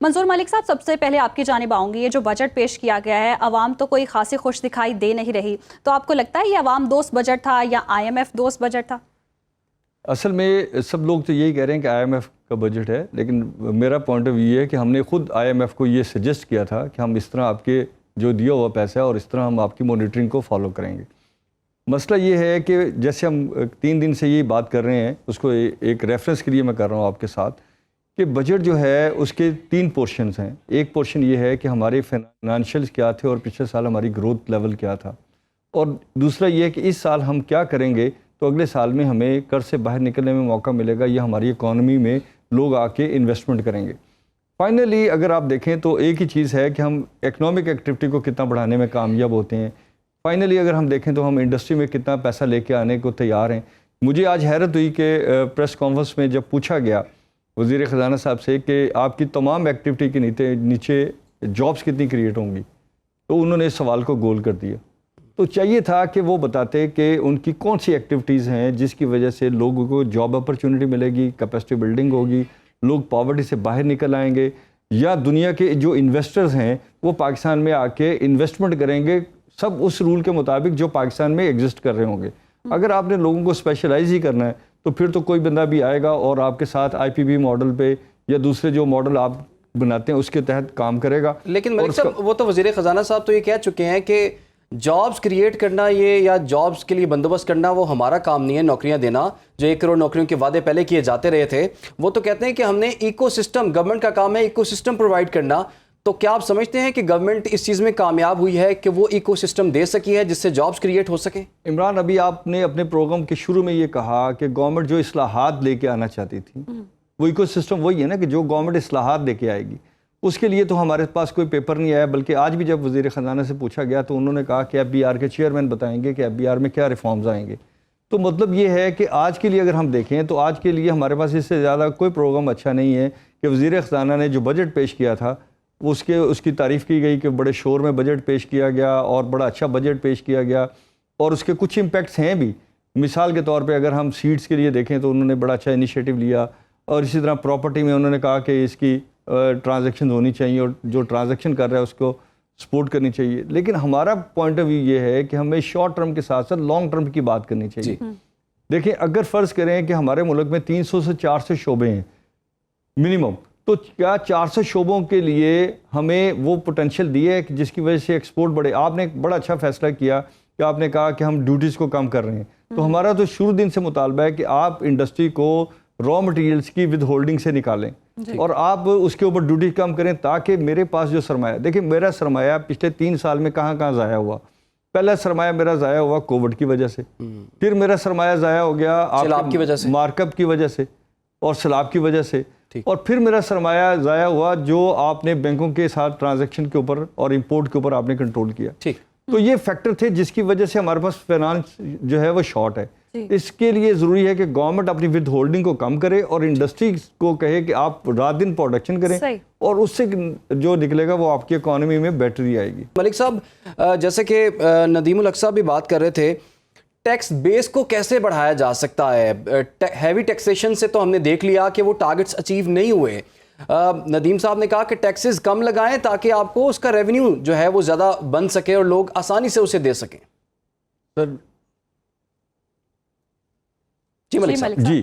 منظور ملک صاحب، سب سے پہلے آپ کی جانب آؤں گی. یہ جو بجٹ پیش کیا گیا ہے، عوام تو کوئی خاصی خوش دکھائی دے نہیں رہی. تو آپ کو لگتا ہے یہ عوام دوست بجٹ تھا یا IMF دوست بجٹ تھا؟ اصل میں سب لوگ تو یہی کہہ رہے ہیں کہ IMF کا بجٹ ہے، لیکن میرا پوائنٹ آف ویو یہ ہے کہ ہم نے خود IMF کو یہ سجیسٹ کیا تھا کہ ہم اس طرح آپ کے جو دیا ہوا پیسہ ہے اور اس طرح ہم آپ کی مانیٹرنگ کو فالو کریں گے. مسئلہ یہ ہے کہ جیسے ہم 3 دن سے یہ بات کر رہے ہیں، اس کو ایک ریفرنس کے لیے میں کر رہا ہوں آپ کے ساتھ، کہ بجٹ جو ہے اس کے 3 پورشنز ہیں. ایک پورشن یہ ہے کہ ہمارے فائنانشیلز کیا تھے اور پچھلے سال ہماری گروتھ لیول کیا تھا، اور دوسرا یہ ہے کہ اس سال ہم کیا کریں گے تو اگلے سال میں ہمیں قرض سے باہر نکلنے میں موقع ملے گا یا ہماری اکانومی میں لوگ آ کے انویسٹمنٹ کریں گے. فائنلی اگر آپ دیکھیں تو ایک ہی چیز ہے کہ ہم اکنامک ایکٹیویٹی کو کتنا بڑھانے میں کامیاب ہوتے ہیں. فائنلی اگر ہم دیکھیں تو ہم انڈسٹری میں کتنا پیسہ لے کے آنے کو تیار ہیں. مجھے آج حیرت ہوئی کہ پریس کانفرنس میں جب پوچھا گیا وزیر خزانہ صاحب سے کہ آپ کی تمام ایکٹیویٹی کے نیچے جابس کتنی کریٹ ہوں گی، تو انہوں نے اس سوال کو گول کر دیا. تو چاہیے تھا کہ وہ بتاتے کہ ان کی کون سی ایکٹیویٹیز ہیں جس کی وجہ سے لوگوں کو جاب اپرچونٹی ملے گی، کیپیسٹی بلڈنگ ہوگی، لوگ پاورٹی سے باہر نکل آئیں گے، یا دنیا کے جو انویسٹرز ہیں وہ پاکستان میں آ کے انویسٹمنٹ کریں گے سب اس رول کے مطابق جو پاکستان میں ایگزسٹ کر رہے ہوں گے. اگر آپ نے لوگوں کو اسپیشلائز ہی کرنا ہے تو پھر تو کوئی بندہ بھی آئے گا اور آپ کے ساتھ IPP ماڈل پہ یا دوسرے جو ماڈل آپ بناتے ہیں اس کے تحت کام کرے گا. لیکن ملک صاحب، وہ تو وزیر خزانہ صاحب تو یہ کہہ چکے ہیں کہ جابز کریٹ کرنا یہ یا جابز کے لیے بندوبست کرنا وہ ہمارا کام نہیں ہے. نوکریاں دینا، جو 1 کروڑ نوکریوں کے وعدے پہلے کیے جاتے رہے تھے، وہ تو کہتے ہیں کہ ہم نے ایکو سسٹم، گورنمنٹ کا کام ہے ایکو سسٹم پرووائڈ کرنا. تو کیا آپ سمجھتے ہیں کہ گورنمنٹ اس چیز میں کامیاب ہوئی ہے کہ وہ ایکو سسٹم دے سکی ہے جس سے جابز کریٹ ہو سکیں؟ عمران، ابھی آپ نے اپنے پروگرام کے شروع میں یہ کہا کہ گورنمنٹ جو اصلاحات لے کے آنا چاہتی تھی، وہ ایکو سسٹم وہی ہے نا کہ جو گورنمنٹ اصلاحات لے کے آئے گی. اس کے لیے تو ہمارے پاس کوئی پیپر نہیں آیا، بلکہ آج بھی جب وزیر خزانہ سے پوچھا گیا تو انہوں نے کہا کہ FBR کے چیئرمین بتائیں گے کہ FBR میں کیا ریفارمز آئیں گے. تو مطلب یہ ہے کہ آج کے لیے اگر ہم دیکھیں تو آج کے لیے ہمارے پاس اس سے زیادہ کوئی پروگرام اچھا نہیں ہے کہ وزیر خزانہ نے جو بجٹ پیش کیا تھا اس کی تعریف کی گئی کہ بڑے شور میں بجٹ پیش کیا گیا اور بڑا اچھا بجٹ پیش کیا گیا، اور اس کے کچھ امپیکٹس ہیں بھی. مثال کے طور پہ اگر ہم سیٹس کے لیے دیکھیں تو انہوں نے بڑا اچھا انیشیٹو لیا، اور اسی طرح پراپرٹی میں انہوں نے کہا کہ اس کی ٹرانزیکشن ہونی چاہیے اور جو ٹرانزیکشن کر رہا ہے اس کو سپورٹ کرنی چاہیے. لیکن ہمارا پوائنٹ آف ویو یہ ہے کہ ہمیں شارٹ ٹرم کے ساتھ ساتھ لانگ ٹرم کی بات کرنی چاہیے. دیکھیں، اگر فرض کریں کہ ہمارے ملک میں 300 سے 400 شعبے ہیں منیمم، تو کیا 400 شعبوں کے لیے ہمیں وہ پوٹینشیل دی ہے جس کی وجہ سے ایکسپورٹ بڑھے؟ آپ نے بڑا اچھا فیصلہ کیا کہ آپ نے کہا کہ ہم ڈیوٹیز کو کم کر رہے ہیں. تو ہمارا تو شروع دن سے مطالبہ ہے کہ آپ انڈسٹری کو را مٹیریلز کی ود ہولڈنگ سے نکالیں اور آپ اس کے اوپر ڈیوٹی کم کریں، تاکہ میرے پاس جو سرمایہ، دیکھیں میرا سرمایہ پچھلے 3 سال میں کہاں ضائع ہوا. پہلا سرمایہ میرا ضائع ہوا کووڈ کی وجہ سے، پھر میرا سرمایہ ضائع ہو گیا آپ کی وجہ سے، مارک اپ کی وجہ سے اور سیلاب کی وجہ سے، اور پھر میرا سرمایہ ضائع ہوا جو آپ نے بینکوں کے ساتھ ٹرانزیکشن کے اوپر اور امپورٹ کے اوپر آپ نے کنٹرول کیا. تو یہ فیکٹر تھے جس کی وجہ سے ہمارے پاس فائنانس جو ہے وہ شارٹ ہے. اس کے لیے ضروری ہے کہ گورنمنٹ اپنی ود ہولڈنگ کو کم کرے اور انڈسٹری کو کہے کہ آپ رات دن پروڈکشن کریں، اور اس سے جو نکلے گا وہ آپ کی اکانومی میں بیٹری آئے گی. ملک صاحب، جیسے کہ ندیم الحق صاحب بھی بات کر رہے تھے، ٹیکس بیس کو کیسے بڑھایا جا سکتا ہے؟ ہیوی ٹیکسیشن سے تو ہم نے دیکھ لیا کہ وہ ٹارگٹس اچیو نہیں ہوئے. ندیم صاحب نے کہا کہ ٹیکسز کم لگائیں تاکہ آپ کو اس کا ریونیو جو ہے وہ زیادہ بن سکے اور لوگ آسانی سے اسے دے سکیں. سر جی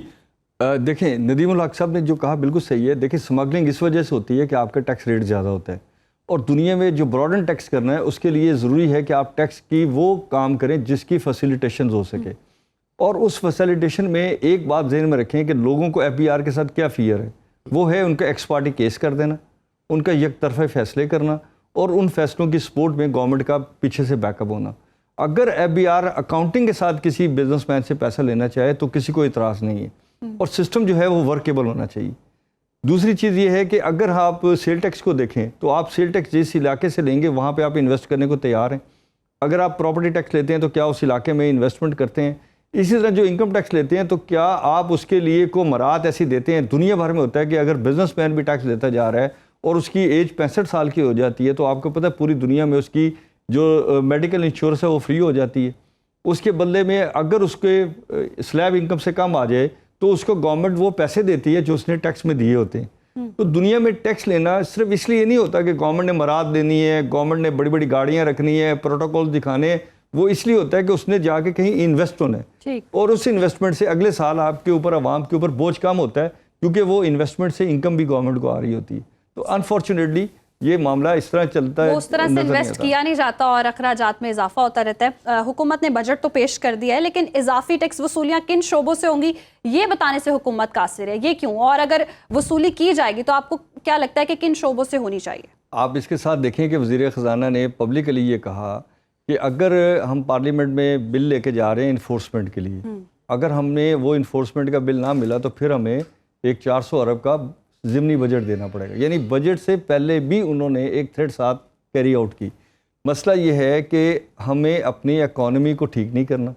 دیکھیں، ندیم الحق صاحب نے جو کہا بالکل صحیح ہے. دیکھیں، سمگلنگ اس وجہ سے ہوتی ہے کہ آپ کا ٹیکس ریٹ زیادہ ہوتا ہے، اور دنیا میں جو براڈن ٹیکس کرنا ہے اس کے لیے ضروری ہے کہ آپ ٹیکس کی وہ کام کریں جس کی فیسیلیٹیشنز ہو سکے. اور اس فیسیلیٹیشن میں ایک بات ذہن میں رکھیں کہ لوگوں کو FBR کے ساتھ کیا فیئر ہے، وہ ہے ان کا ایکس پارٹی کیس کر دینا، ان کا یک طرفہ فیصلے کرنا، اور ان فیصلوں کی سپورٹ میں گورنمنٹ کا پیچھے سے بیک اپ ہونا. اگر FBR اکاؤنٹنگ کے ساتھ کسی بزنس مین سے پیسہ لینا چاہے تو کسی کو اعتراض نہیں ہے، اور سسٹم جو ہے وہ ورکیبل ہونا چاہیے. دوسری چیز یہ ہے کہ اگر آپ سیل ٹیکس کو دیکھیں تو آپ سیل ٹیکس جس علاقے سے لیں گے وہاں پہ آپ انویسٹ کرنے کو تیار ہیں. اگر آپ پراپرٹی ٹیکس لیتے ہیں تو کیا اس علاقے میں انویسٹمنٹ کرتے ہیں؟ اسی طرح جو انکم ٹیکس لیتے ہیں تو کیا آپ اس کے لیے کو مراعات ایسی دیتے ہیں؟ دنیا بھر میں ہوتا ہے کہ اگر بزنس مین بھی ٹیکس دیتا جا رہا ہے اور اس کی ایج 65 سال کی ہو جاتی ہے تو آپ کو پتہ ہے پوری دنیا میں اس کی جو میڈیکل انشورنس ہے وہ فری ہو جاتی ہے. اس کے بدلے میں اگر اس کے سلیب انکم سے کم آ جائے تو اس کو گورنمنٹ وہ پیسے دیتی ہے جو اس نے ٹیکس میں دیے ہوتے ہیں. تو دنیا میں ٹیکس لینا صرف اس لیے نہیں ہوتا کہ گورنمنٹ نے مراد دینی ہے، گورنمنٹ نے بڑی بڑی گاڑیاں رکھنی ہے، پروٹوکول دکھانے ہیں، وہ اس لیے ہوتا ہے کہ اس نے جا کے کہیں انویسٹ ہونا ہے، اور اس انویسٹمنٹ سے اگلے سال آپ کے اوپر، عوام کے اوپر بوجھ کم ہوتا ہے، کیونکہ وہ انویسٹمنٹ سے انکم بھی گورنمنٹ کو آ رہی ہوتی ہے. تو انفارچونیٹلی یہ معاملہ اس طرح چلتا ہے، اس طرح سے انویسٹ کیا نہیں جاتا اور اخراجات میں اضافہ ہوتا رہتا ہے. حکومت نے بجٹ تو پیش کر دیا ہے، لیکن اضافی ٹیکس وصولیاں کن شعبوں سے ہوں گی یہ بتانے سے حکومت قاصر ہے، یہ کیوں؟ اور اگر وصولی کی جائے گی تو آپ کو کیا لگتا ہے کہ کن شعبوں سے ہونی چاہیے؟ آپ اس کے ساتھ دیکھیں کہ وزیر خزانہ نے پبلکلی یہ کہا کہ اگر ہم پارلیمنٹ میں بل لے کے جا رہے ہیں انفورسمنٹ کے لیے، اگر ہم نے وہ انفورسمنٹ کا بل نہ ملا تو پھر ہمیں ایک 400 ارب کا ضمنی بجٹ دینا پڑے گا. یعنی بجٹ سے پہلے بھی انہوں نے ایک تھریڈ ساتھ کیری آؤٹ کی. مسئلہ یہ ہے کہ ہمیں اپنی اکانومی کو ٹھیک نہیں کرنا،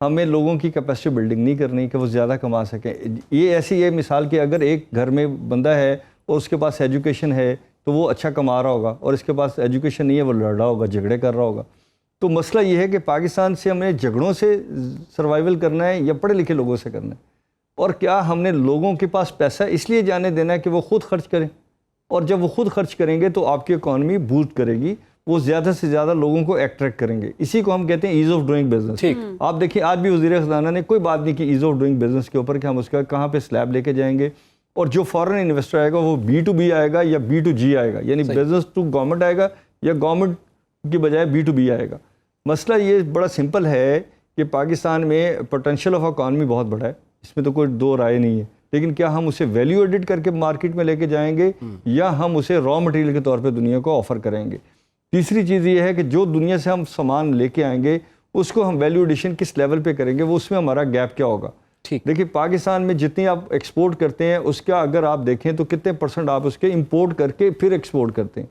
ہمیں لوگوں کی کیپیسٹی بلڈنگ نہیں کرنی کہ وہ زیادہ کما سکیں. یہ ایسی ہے مثال کہ اگر ایک گھر میں بندہ ہے اور اس کے پاس ایجوکیشن ہے تو وہ اچھا کما رہا ہوگا، اور اس کے پاس ایجوکیشن نہیں ہے، وہ لڑ رہا ہوگا، جھگڑے کر رہا ہوگا. تو مسئلہ یہ ہے کہ پاکستان سے ہمیں جھگڑوں سے سروائیول کرنا ہے یا پڑھے لکھے لوگوں سے کرنا ہے؟ اور کیا ہم نے لوگوں کے پاس پیسہ اس لیے جانے دینا ہے کہ وہ خود خرچ کریں؟ اور جب وہ خود خرچ کریں گے تو آپ کی اکانومی بوسٹ کرے گی، وہ زیادہ سے زیادہ لوگوں کو اٹریکٹ کریں گے. اسی کو ہم کہتے ہیں ایز آف ڈوئنگ بزنس. آپ دیکھیں آج بھی وزیر خزانہ نے کوئی بات نہیں کی ایز آف ڈوئنگ بزنس کے اوپر کہ ہم اس کا کہاں پہ سلیب لے کے جائیں گے، اور جو فارن انویسٹر آئے گا وہ B2B آئے گا یا B2G آئے گا، یعنی بزنس ٹو گورنمنٹ آئے گا یا گورنمنٹ کی بجائے B2B آئے گا. مسئلہ یہ بڑا سمپل ہے کہ پاکستان میں پوٹینشیل آف اکانومی بہت بڑا ہے، اس میں تو کوئی دو رائے نہیں ہے، لیکن کیا ہم اسے ویلیو ایڈٹ کر کے مارکیٹ میں لے کے جائیں گے یا ہم اسے را مٹیریل کے طور پہ دنیا کو آفر کریں گے؟ تیسری چیز یہ ہے کہ جو دنیا سے ہم سامان لے کے آئیں گے اس کو ہم ویلیو ایڈیشن کس لیول پہ کریں گے، وہ اس میں ہمارا گیپ کیا ہوگا. دیکھیں پاکستان میں جتنی آپ ایکسپورٹ کرتے ہیں اس کا اگر آپ دیکھیں تو کتنے پرسنٹ آپ اس کے امپورٹ کر کے پھر ایکسپورٹ کرتے ہیں.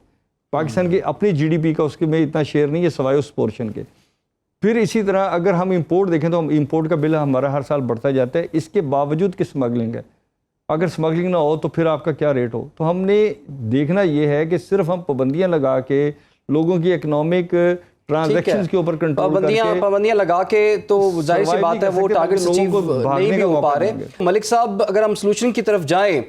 پاکستان کی اپنی GDP کا اس کے میں اتنا شیئر نہیں ہے سوائے اس پورشن کے. پھر اسی طرح اگر ہم امپورٹ دیکھیں تو ہم امپورٹ کا بل ہمارا ہر سال بڑھتا جاتا ہے، اس کے باوجود کہ سمگلنگ ہے. اگر سمگلنگ نہ ہو تو پھر آپ کا کیا ریٹ ہو. تو ہم نے دیکھنا یہ ہے کہ صرف ہم پابندیاں لگا کے لوگوں کی اکنامک ٹرانزیکشنز کے اوپر کنٹرول کر کے پابندیاں لگا کے تو ظاہر سی بات ہے وہ ٹارگیٹس اچیو نہیں بھی ہو پا رہے. ملک صاحب اگر ہم سلوشن کی طرف جائیں،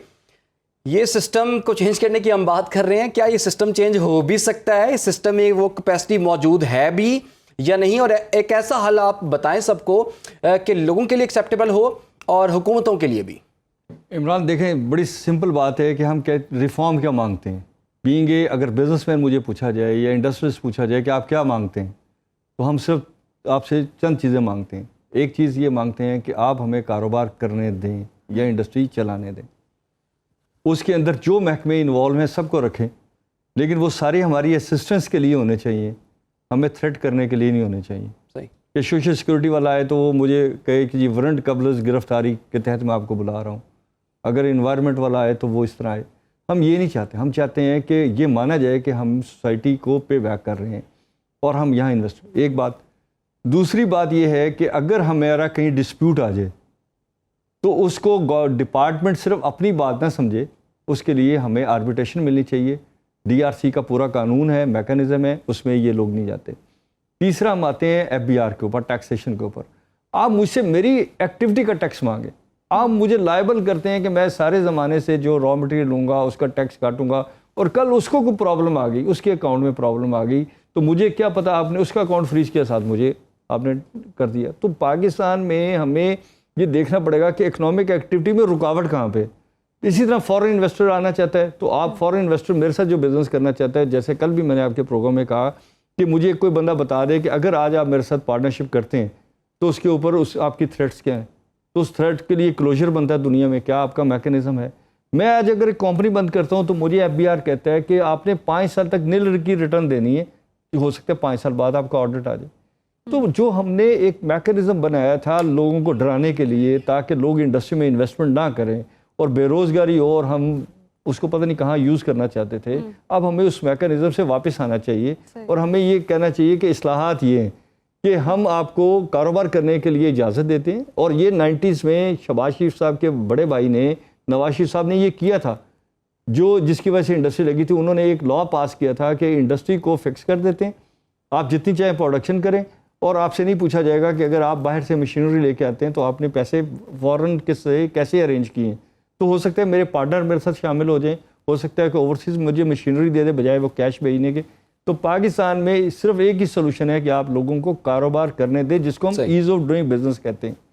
یہ سسٹم کو چینج کرنے کی ہم بات کر رہے ہیں، کیا یہ سسٹم چینج ہو بھی سکتا ہے؟ اس سسٹم میں وہ کیپیسٹی موجود ہے بھی یا نہیں؟ اور ایک ایسا حل آپ بتائیں سب کو کہ لوگوں کے لیے ایکسیپٹیبل ہو اور حکومتوں کے لیے بھی. عمران دیکھیں بڑی سمپل بات ہے کہ ہم ریفارم کیا مانگتے ہیں. بینگ اے اگر بزنس مین مجھے پوچھا جائے یا انڈسٹریز پوچھا جائے کہ آپ کیا مانگتے ہیں، تو ہم صرف آپ سے چند چیزیں مانگتے ہیں. ایک چیز یہ مانگتے ہیں کہ آپ ہمیں کاروبار کرنے دیں یا انڈسٹری چلانے دیں. اس کے اندر جو محکمے انوالو ہیں سب کو رکھیں، لیکن وہ ساری ہماری اسسٹنس کے لیے ہونے چاہیے، ہمیں تھریٹ کرنے کے لیے نہیں ہونے چاہیے. کہ سوشل سیکورٹی والا آئے تو وہ مجھے کہے کہ جی ورنٹ قبل گرفتاری کے تحت میں آپ کو بلا رہا ہوں. اگر انوائرمنٹ والا آئے تو وہ اس طرح آئے. ہم یہ نہیں چاہتے. ہم چاہتے ہیں کہ یہ مانا جائے کہ ہم سوسائٹی کو پے بیک کر رہے ہیں اور ہم یہاں انویسٹ. ایک بات. دوسری بات یہ ہے کہ اگر ہمارا کہیں ڈسپیوٹ آ جائے تو اس کو ڈپارٹمنٹ صرف اپنی بات نہ سمجھے، اس کے لیے ہمیں آربیٹریشن ملنی چاہیے. DRC کا پورا قانون ہے، میکانزم ہے، اس میں یہ لوگ نہیں جاتے. تیسرا ہم آتے ہیں FBR کے اوپر، ٹیکسیشن کے اوپر. آپ مجھ سے میری ایکٹیویٹی کا ٹیکس مانگیں. آپ مجھے لائبل کرتے ہیں کہ میں سارے زمانے سے جو را مٹیریل لوں گا اس کا ٹیکس کاٹوں گا، اور کل اس کو کوئی پرابلم آ گئی، اس کے اکاؤنٹ میں پرابلم آ گئی تو مجھے کیا پتہ، آپ نے اس کا اکاؤنٹ فریز کیا، ساتھ مجھے آپ نے کر دیا. تو پاکستان میں ہمیں یہ دیکھنا پڑے گا کہ اکنامک ایکٹیویٹی میں رکاوٹ کہاں پہ. اسی طرح فورن انویسٹر آنا چاہتا ہے تو آپ فورن انویسٹر میرے ساتھ جو بزنس کرنا چاہتا ہے، جیسے کل بھی میں نے آپ کے پروگرام میں کہا کہ مجھے کوئی بندہ بتا دے کہ اگر آج آپ میرے ساتھ پارٹنرشپ کرتے ہیں تو اس کے اوپر آپ کی تھریٹس کیا ہیں، تو اس تھریٹ کے لیے کلوجر بنتا ہے دنیا میں، کیا آپ کا میکانزم ہے. میں آج اگر ایک کمپنی بند کرتا ہوں تو مجھے FBR کہتا ہے کہ آپ نے 5 سال تک نل کی ریٹرن دینی ہے، ہو سکتا ہے 5 سال بعد آپ کا آڈٹ آ جائے. تو جو ہم نے ایک میکانزم بنایا تھا لوگوں کو ڈرانے کے لیے تاکہ لوگ انڈسٹری میں انویسٹمنٹ نہ کریں اور بے روزگاری ہو، اور ہم اس کو پتہ نہیں کہاں یوز کرنا چاہتے تھے، اب ہمیں اس میکانزم سے واپس آنا چاہیے. اور ہمیں یہ کہنا چاہیے کہ اصلاحات یہ ہیں کہ ہم آپ کو کاروبار کرنے کے لیے اجازت دیتے ہیں. اور یہ 90s میں شہباز شریف صاحب کے بڑے بھائی نے، نواز شریف صاحب نے یہ کیا تھا، جس کی وجہ سے انڈسٹری لگی تھی. انہوں نے ایک لا پاس کیا تھا کہ انڈسٹری کو فکس کر دیتے ہیں، آپ جتنی چاہیں پروڈکشن کریں، اور آپ سے نہیں پوچھا جائے گا کہ اگر آپ باہر سے مشینری لے کے آتے ہیں تو آپ نے پیسے فوراً کیسے ارینج کیے ہیں. تو ہو سکتا ہے میرے پارٹنر میرے ساتھ شامل ہو جائیں, ہو سکتا ہے کہ اوورسیز مجھے مشینری دے دے بجائے وہ کیش بھیجنے کے. تو پاکستان میں صرف ایک ہی سولوشن ہے کہ آپ لوگوں کو کاروبار کرنے دیں, جس کو ہم ایز آف ڈوئنگ بزنس کہتے ہیں.